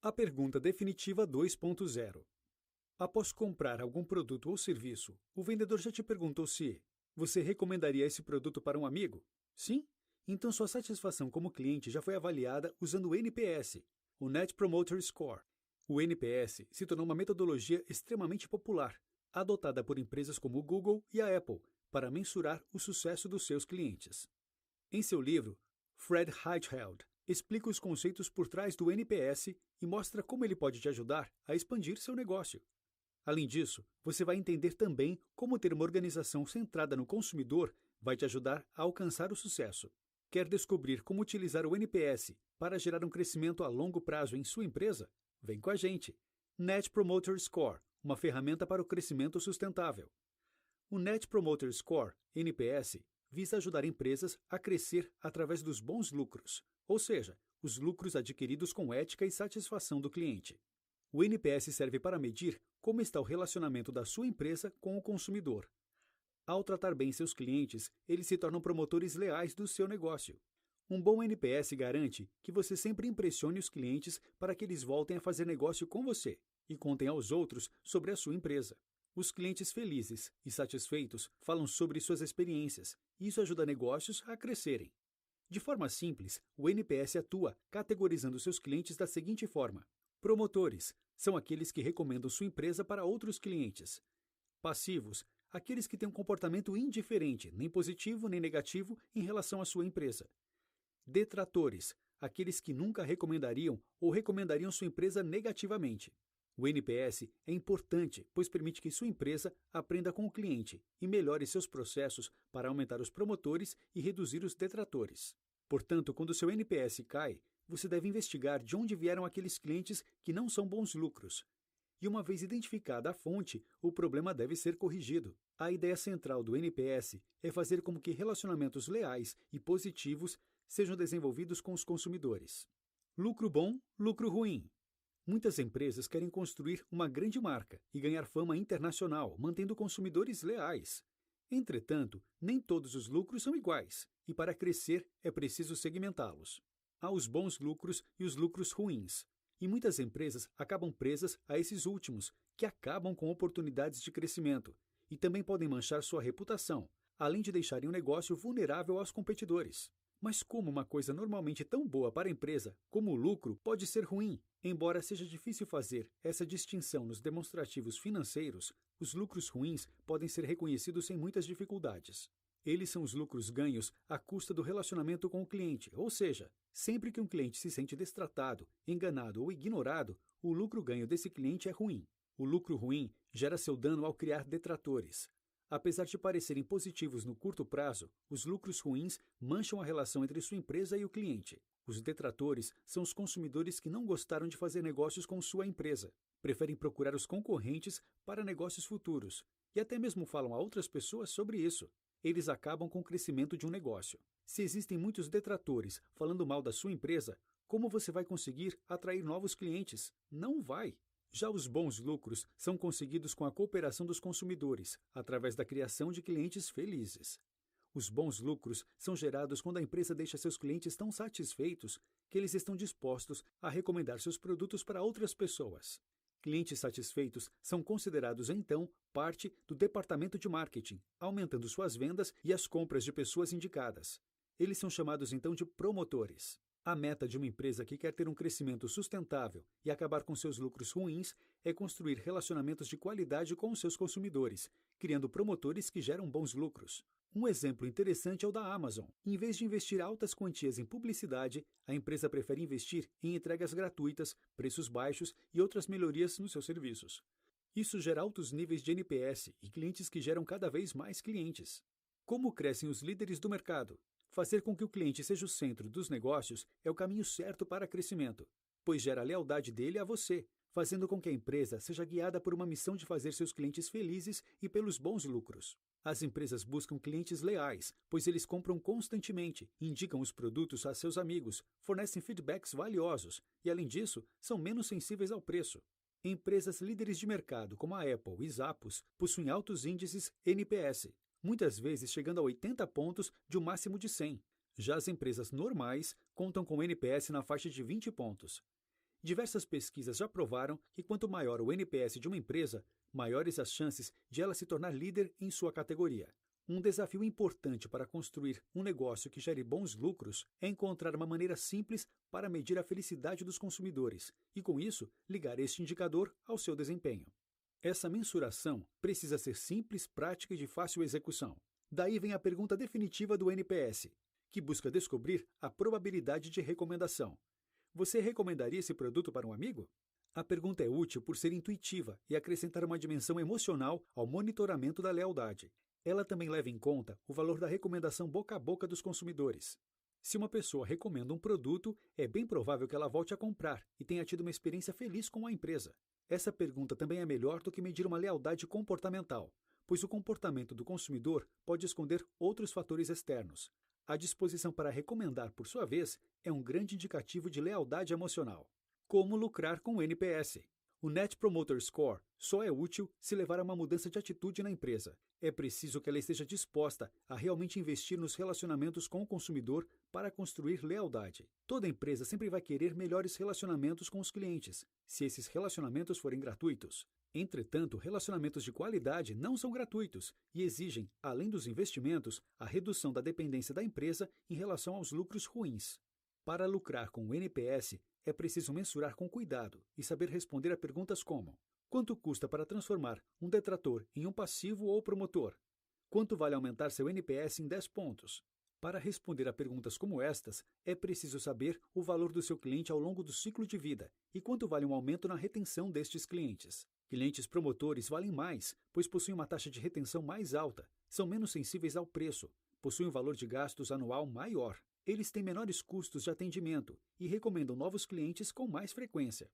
A pergunta definitiva 2.0. Após comprar algum produto ou serviço, o vendedor já te perguntou se você recomendaria esse produto para um amigo? Sim? Então sua satisfação como cliente já foi avaliada usando o NPS, o Net Promoter Score. O NPS se tornou uma metodologia extremamente popular, adotada por empresas como o Google e a Apple, para mensurar o sucesso dos seus clientes. Em seu livro, Fred Heitfeld explica os conceitos por trás do NPS e mostra como ele pode te ajudar a expandir seu negócio. Além disso, você vai entender também como ter uma organização centrada no consumidor vai te ajudar a alcançar o sucesso. Quer descobrir como utilizar o NPS para gerar um crescimento a longo prazo em sua empresa? Vem com a gente! Net Promoter Score, uma ferramenta para o crescimento sustentável. O Net Promoter Score, NPS, visa ajudar empresas a crescer através dos bons lucros, ou seja, os lucros adquiridos com ética e satisfação do cliente. O NPS serve para medir como está o relacionamento da sua empresa com o consumidor. Ao tratar bem seus clientes, eles se tornam promotores leais do seu negócio. Um bom NPS garante que você sempre impressione os clientes para que eles voltem a fazer negócio com você e contem aos outros sobre a sua empresa. Os clientes felizes e satisfeitos falam sobre suas experiências, e isso ajuda negócios a crescerem. De forma simples, o NPS atua categorizando seus clientes da seguinte forma: promotores são aqueles que recomendam sua empresa para outros clientes. Passivos, aqueles que têm um comportamento indiferente, nem positivo nem negativo, em relação à sua empresa. Detratores, aqueles que nunca recomendariam ou recomendariam sua empresa negativamente. O NPS é importante, pois permite que sua empresa aprenda com o cliente e melhore seus processos para aumentar os promotores e reduzir os detratores. Portanto, quando seu NPS cai, você deve investigar de onde vieram aqueles clientes que não são bons lucros. E uma vez identificada a fonte, o problema deve ser corrigido. A ideia central do NPS é fazer com que relacionamentos leais e positivos sejam desenvolvidos com os consumidores. Lucro bom, lucro ruim. Muitas empresas querem construir uma grande marca e ganhar fama internacional, mantendo consumidores leais. Entretanto, nem todos os lucros são iguais, e para crescer é preciso segmentá-los. Há os bons lucros e os lucros ruins, e muitas empresas acabam presas a esses últimos, que acabam com oportunidades de crescimento, e também podem manchar sua reputação, além de deixarem o negócio vulnerável aos competidores. Mas como uma coisa normalmente tão boa para a empresa como o lucro pode ser ruim? Embora seja difícil fazer essa distinção nos demonstrativos financeiros, os lucros ruins podem ser reconhecidos sem muitas dificuldades. Eles são os lucros ganhos à custa do relacionamento com o cliente, ou seja, sempre que um cliente se sente destratado, enganado ou ignorado, o lucro ganho desse cliente é ruim. O lucro ruim gera seu dano ao criar detratores. Apesar de parecerem positivos no curto prazo, os lucros ruins mancham a relação entre sua empresa e o cliente. Os detratores são os consumidores que não gostaram de fazer negócios com sua empresa, preferem procurar os concorrentes para negócios futuros e até mesmo falam a outras pessoas sobre isso. Eles acabam com o crescimento de um negócio. Se existem muitos detratores falando mal da sua empresa, como você vai conseguir atrair novos clientes? Não vai! Já os bons lucros são conseguidos com a cooperação dos consumidores, através da criação de clientes felizes. Os bons lucros são gerados quando a empresa deixa seus clientes tão satisfeitos que eles estão dispostos a recomendar seus produtos para outras pessoas. Clientes satisfeitos são considerados, então, parte do departamento de marketing, aumentando suas vendas e as compras de pessoas indicadas. Eles são chamados, então, de promotores. A meta de uma empresa que quer ter um crescimento sustentável e acabar com seus lucros ruins é construir relacionamentos de qualidade com os seus consumidores, criando promotores que geram bons lucros. Um exemplo interessante é o da Amazon. Em vez de investir altas quantias em publicidade, a empresa prefere investir em entregas gratuitas, preços baixos e outras melhorias nos seus serviços. Isso gera altos níveis de NPS e clientes que geram cada vez mais clientes. Como crescem os líderes do mercado? Fazer com que o cliente seja o centro dos negócios é o caminho certo para crescimento, pois gera a lealdade dele a você, fazendo com que a empresa seja guiada por uma missão de fazer seus clientes felizes e pelos bons lucros. As empresas buscam clientes leais, pois eles compram constantemente, indicam os produtos a seus amigos, fornecem feedbacks valiosos e, além disso, são menos sensíveis ao preço. Empresas líderes de mercado, como a Apple e Zappos, possuem altos índices NPS, muitas vezes chegando a 80 pontos de um máximo de 100. Já as empresas normais contam com NPS na faixa de 20 pontos. Diversas pesquisas já provaram que quanto maior o NPS de uma empresa, maiores as chances de ela se tornar líder em sua categoria. Um desafio importante para construir um negócio que gere bons lucros é encontrar uma maneira simples para medir a felicidade dos consumidores e, com isso, ligar este indicador ao seu desempenho. Essa mensuração precisa ser simples, prática e de fácil execução. Daí vem a pergunta definitiva do NPS, que busca descobrir a probabilidade de recomendação. Você recomendaria esse produto para um amigo? A pergunta é útil por ser intuitiva e acrescentar uma dimensão emocional ao monitoramento da lealdade. Ela também leva em conta o valor da recomendação boca a boca dos consumidores. Se uma pessoa recomenda um produto, é bem provável que ela volte a comprar e tenha tido uma experiência feliz com a empresa. Essa pergunta também é melhor do que medir uma lealdade comportamental, pois o comportamento do consumidor pode esconder outros fatores externos. A disposição para recomendar, por sua vez, é um grande indicativo de lealdade emocional. Como lucrar com o NPS? O Net Promoter Score só é útil se levar a uma mudança de atitude na empresa. É preciso que ela esteja disposta a realmente investir nos relacionamentos com o consumidor para construir lealdade. Toda empresa sempre vai querer melhores relacionamentos com os clientes, se esses relacionamentos forem gratuitos. Entretanto, relacionamentos de qualidade não são gratuitos e exigem, além dos investimentos, a redução da dependência da empresa em relação aos lucros ruins. Para lucrar com o NPS, é preciso mensurar com cuidado e saber responder a perguntas como: quanto custa para transformar um detrator em um passivo ou promotor? Quanto vale aumentar seu NPS em 10 pontos? Para responder a perguntas como estas, é preciso saber o valor do seu cliente ao longo do ciclo de vida e quanto vale um aumento na retenção destes clientes. Clientes promotores valem mais, pois possuem uma taxa de retenção mais alta, são menos sensíveis ao preço, possuem um valor de gastos anual maior. Eles têm menores custos de atendimento e recomendam novos clientes com mais frequência.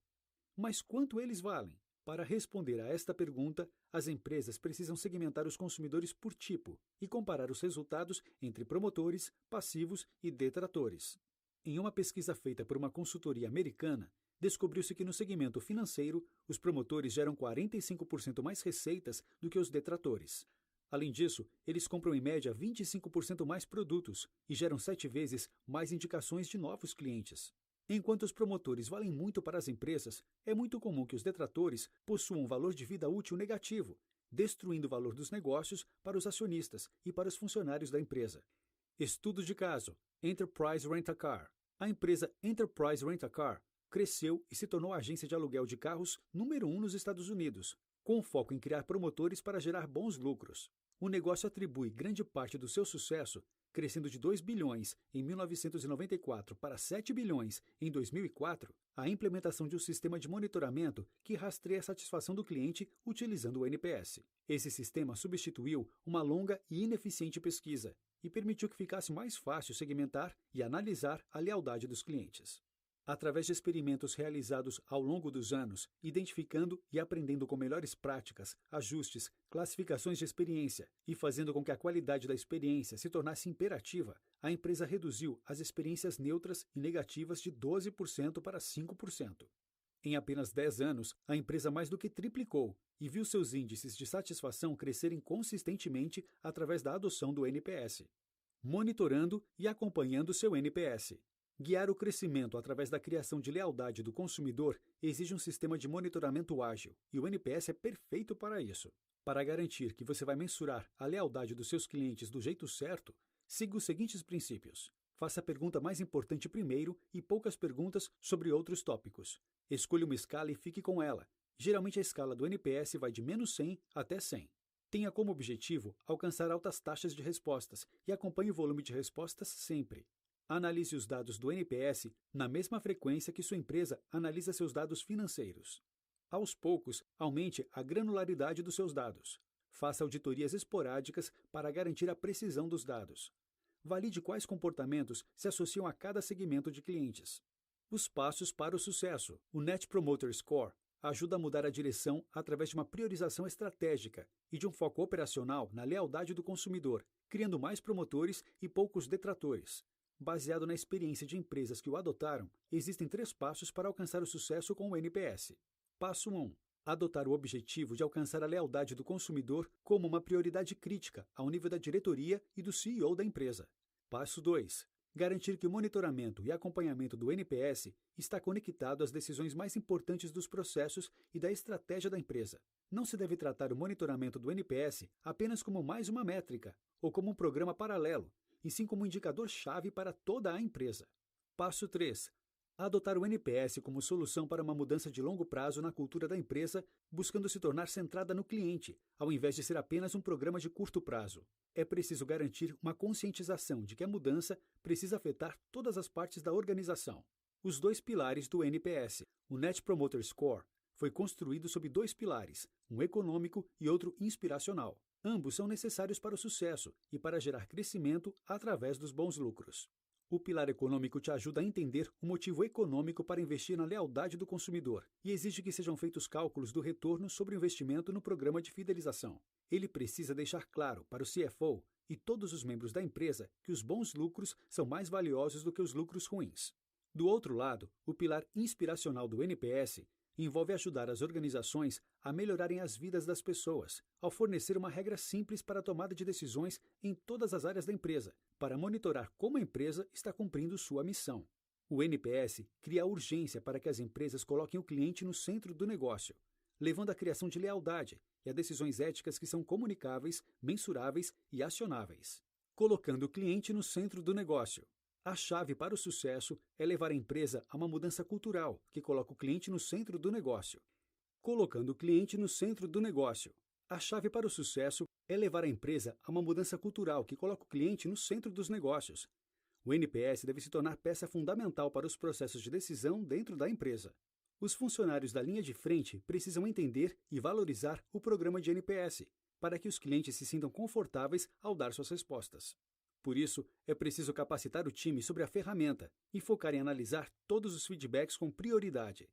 Mas quanto eles valem? Para responder a esta pergunta, as empresas precisam segmentar os consumidores por tipo e comparar os resultados entre promotores, passivos e detratores. Em uma pesquisa feita por uma consultoria americana, descobriu-se que no segmento financeiro, os promotores geram 45% mais receitas do que os detratores. Além disso, eles compram em média 25% mais produtos e geram 7 vezes mais indicações de novos clientes. Enquanto os promotores valem muito para as empresas, é muito comum que os detratores possuam um valor de vida útil negativo, destruindo o valor dos negócios para os acionistas e para os funcionários da empresa. Estudo de caso: Enterprise Rent-A-Car. A empresa Enterprise Rent-A-Car cresceu e se tornou a agência de aluguel de carros número 1 nos Estados Unidos, com foco em criar promotores para gerar bons lucros. O negócio atribui grande parte do seu sucesso, crescendo de 2 bilhões em 1994 para 7 bilhões em 2004, à implementação de um sistema de monitoramento que rastreia a satisfação do cliente utilizando o NPS. Esse sistema substituiu uma longa e ineficiente pesquisa e permitiu que ficasse mais fácil segmentar e analisar a lealdade dos clientes. Através de experimentos realizados ao longo dos anos, identificando e aprendendo com melhores práticas, ajustes, classificações de experiência e fazendo com que a qualidade da experiência se tornasse imperativa, a empresa reduziu as experiências neutras e negativas de 12% para 5%. Em apenas 10 anos, a empresa mais do que triplicou e viu seus índices de satisfação crescerem consistentemente através da adoção do NPS. Monitorando e acompanhando seu NPS. Guiar o crescimento através da criação de lealdade do consumidor exige um sistema de monitoramento ágil, e o NPS é perfeito para isso. Para garantir que você vai mensurar a lealdade dos seus clientes do jeito certo, siga os seguintes princípios. Faça a pergunta mais importante primeiro e poucas perguntas sobre outros tópicos. Escolha uma escala e fique com ela. Geralmente a escala do NPS vai de -100 até 100. Tenha como objetivo alcançar altas taxas de respostas e acompanhe o volume de respostas sempre. Analise os dados do NPS na mesma frequência que sua empresa analisa seus dados financeiros. Aos poucos, aumente a granularidade dos seus dados. Faça auditorias esporádicas para garantir a precisão dos dados. Valide quais comportamentos se associam a cada segmento de clientes. Os passos para o sucesso. O Net Promoter Score ajuda a mudar a direção através de uma priorização estratégica e de um foco operacional na lealdade do consumidor, criando mais promotores e poucos detratores. Baseado na experiência de empresas que o adotaram, existem 3 passos para alcançar o sucesso com o NPS. Passo 1. Adotar o objetivo de alcançar a lealdade do consumidor como uma prioridade crítica ao nível da diretoria e do CEO da empresa. Passo 2. Garantir que o monitoramento e acompanhamento do NPS está conectado às decisões mais importantes dos processos e da estratégia da empresa. Não se deve tratar o monitoramento do NPS apenas como mais uma métrica ou como um programa paralelo, e sim como um indicador-chave para toda a empresa. Passo 3. Adotar o NPS como solução para uma mudança de longo prazo na cultura da empresa, buscando se tornar centrada no cliente, ao invés de ser apenas um programa de curto prazo. É preciso garantir uma conscientização de que a mudança precisa afetar todas as partes da organização. Os 2 pilares do NPS, o Net Promoter Score, foi construído sob 2 pilares, um econômico e outro inspiracional. Ambos são necessários para o sucesso e para gerar crescimento através dos bons lucros. O pilar econômico te ajuda a entender o motivo econômico para investir na lealdade do consumidor e exige que sejam feitos cálculos do retorno sobre o investimento no programa de fidelização. Ele precisa deixar claro para o CFO e todos os membros da empresa que os bons lucros são mais valiosos do que os lucros ruins. Do outro lado, o pilar inspiracional do NPS envolve ajudar as organizações a melhorarem as vidas das pessoas, ao fornecer uma regra simples para a tomada de decisões em todas as áreas da empresa, para monitorar como a empresa está cumprindo sua missão. O NPS cria a urgência para que as empresas coloquem o cliente no centro do negócio, levando à criação de lealdade e a decisões éticas que são comunicáveis, mensuráveis e acionáveis. Colocando o cliente no centro do negócio. A chave para o sucesso é levar a empresa a uma mudança cultural que coloca o cliente no centro do negócio. Colocando o cliente no centro do negócio. A chave para o sucesso é levar a empresa a uma mudança cultural que coloca o cliente no centro dos negócios. O NPS deve se tornar peça fundamental para os processos de decisão dentro da empresa. Os funcionários da linha de frente precisam entender e valorizar o programa de NPS, para que os clientes se sintam confortáveis ao dar suas respostas. Por isso, é preciso capacitar o time sobre a ferramenta e focar em analisar todos os feedbacks com prioridade.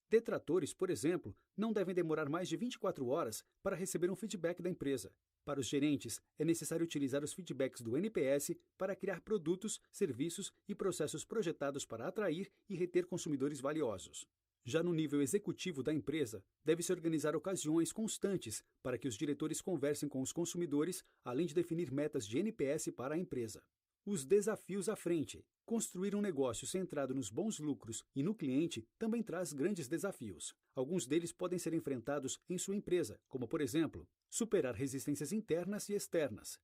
Detratores, por exemplo, não devem demorar mais de 24 horas para receber um feedback da empresa. Para os gerentes, é necessário utilizar os feedbacks do NPS para criar produtos, serviços e processos projetados para atrair e reter consumidores valiosos. Já no nível executivo da empresa, deve-se organizar ocasiões constantes para que os diretores conversem com os consumidores, além de definir metas de NPS para a empresa. Os desafios à frente. Construir um negócio centrado nos bons lucros e no cliente também traz grandes desafios. Alguns deles podem ser enfrentados em sua empresa, como, por exemplo, superar resistências internas e externas,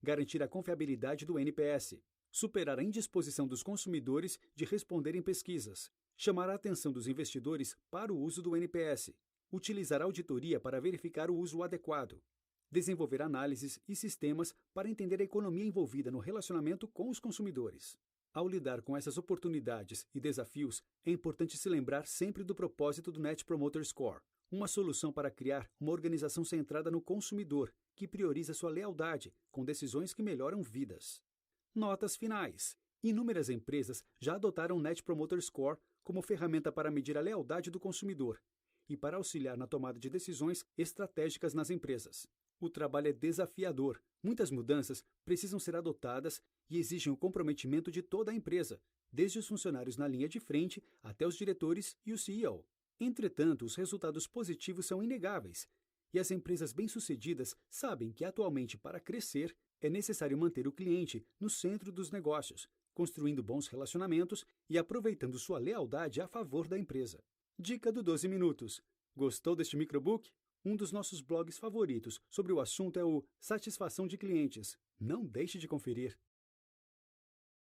garantir a confiabilidade do NPS, superar a indisposição dos consumidores de responderem pesquisas, chamar a atenção dos investidores para o uso do NPS, utilizar a auditoria para verificar o uso adequado, desenvolver análises e sistemas para entender a economia envolvida no relacionamento com os consumidores. Ao lidar com essas oportunidades e desafios, é importante se lembrar sempre do propósito do Net Promoter Score, uma solução para criar uma organização centrada no consumidor, que prioriza sua lealdade com decisões que melhoram vidas. Notas finais. Inúmeras empresas já adotaram o Net Promoter Score como ferramenta para medir a lealdade do consumidor e para auxiliar na tomada de decisões estratégicas nas empresas. O trabalho é desafiador. Muitas mudanças precisam ser adotadas e exigem o comprometimento de toda a empresa, desde os funcionários na linha de frente até os diretores e o CEO. Entretanto, os resultados positivos são inegáveis, e as empresas bem-sucedidas sabem que, atualmente, para crescer, é necessário manter o cliente no centro dos negócios, construindo bons relacionamentos e aproveitando sua lealdade a favor da empresa. Dica do 12 Minutos. Gostou deste microbook? Um dos nossos blogs favoritos sobre o assunto é o Satisfação de Clientes. Não deixe de conferir.